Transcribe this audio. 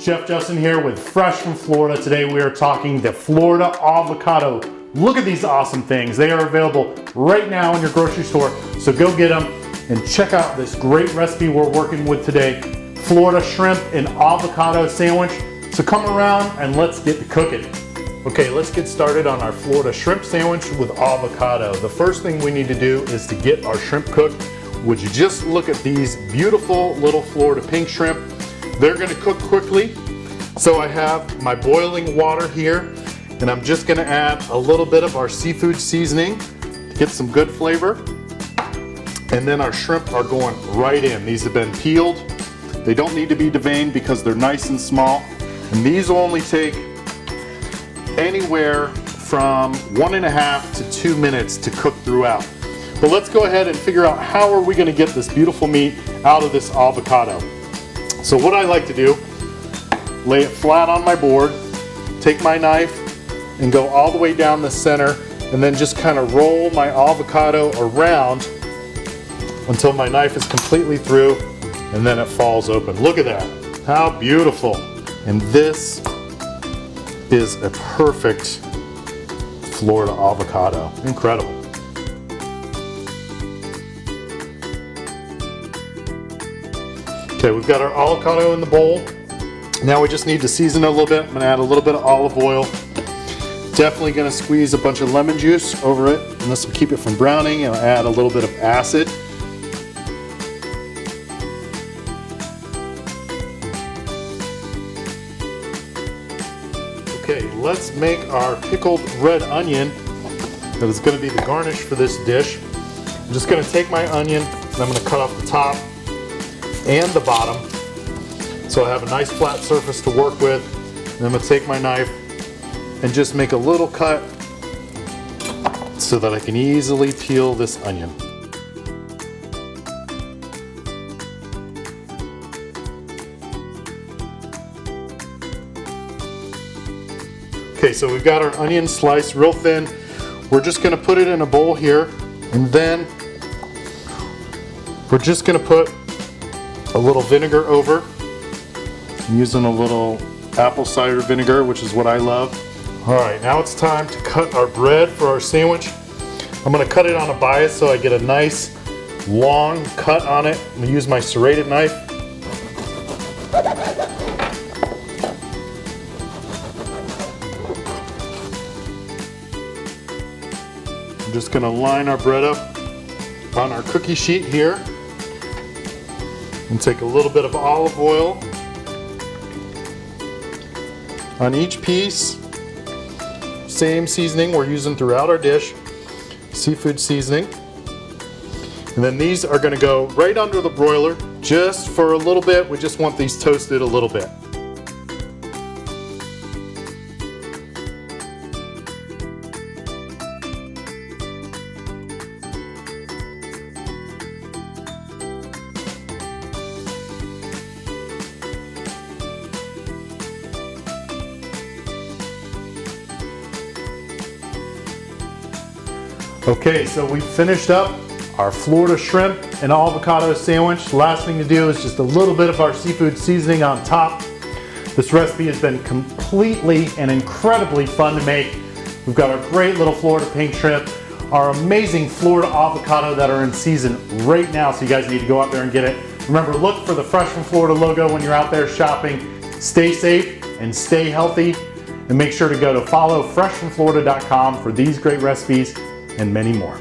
Chef Justin here with Fresh from Florida. Today we are talking the Florida avocado. Look at these awesome things. They are available right now in your grocery store, so go get them and check out this great recipe we're working with today, Florida shrimp and avocado sandwich. So come around and let's get to cooking. Okay, let's get started on our Florida shrimp sandwich with avocado. The first thing we need to do is to get our shrimp cooked. Would you just look at these beautiful little Florida pink shrimp? They're gonna cook quickly. So I have my boiling water here, and I'm just gonna add a little bit of our seafood seasoning to get some good flavor. And then our shrimp are going right in. These have been peeled. They don't need to be deveined because they're nice and small. And these will only take anywhere from 1.5 to 2 minutes to cook throughout. But let's go ahead and figure out how are we gonna get this beautiful meat out of this avocado. So what I like to do, lay it flat on my board, take my knife and go all the way down the center, and then just kind of roll my avocado around until my knife is completely through, and then it falls open. Look at that, how beautiful. And this is a perfect Florida avocado, incredible. Okay, we've got our avocado in the bowl. Now we just need to season it a little bit. I'm gonna add a little bit of olive oil. Definitely gonna squeeze a bunch of lemon juice over it, and this will keep it from browning, and I'll add a little bit of acid. Okay, let's make our pickled red onion that is gonna be the garnish for this dish. I'm just gonna take my onion, and I'm gonna cut off the top and the bottom, so I have a nice flat surface to work with. And I'm gonna take my knife and just make a little cut so that I can easily peel this onion. Okay, so we've got our onion sliced real thin. We're just gonna put it in a bowl here, and then we're just gonna put a little vinegar over. I'm using a little apple cider vinegar, which is what I love. All right, now it's time to cut our bread for our sandwich. I'm gonna cut it on a bias so I get a nice long cut on it. I'm gonna use my serrated knife. I'm just gonna line our bread up on our cookie sheet here. And take a little bit of olive oil on each piece. Same seasoning we're using throughout our dish, seafood seasoning. And then these are gonna go right under the broiler just for a little bit. We just want these toasted a little bit. Okay, so we finished up our Florida shrimp and avocado sandwich. Last thing to do is just a little bit of our seafood seasoning on top. This recipe has been completely and incredibly fun to make. We've got our great little Florida pink shrimp, our amazing Florida avocado that are in season right now, so you guys need to go out there and get it. Remember, look for the Fresh from Florida logo when you're out there shopping. Stay safe and stay healthy, and make sure to go to follow freshfromflorida.com for these great recipes and many more.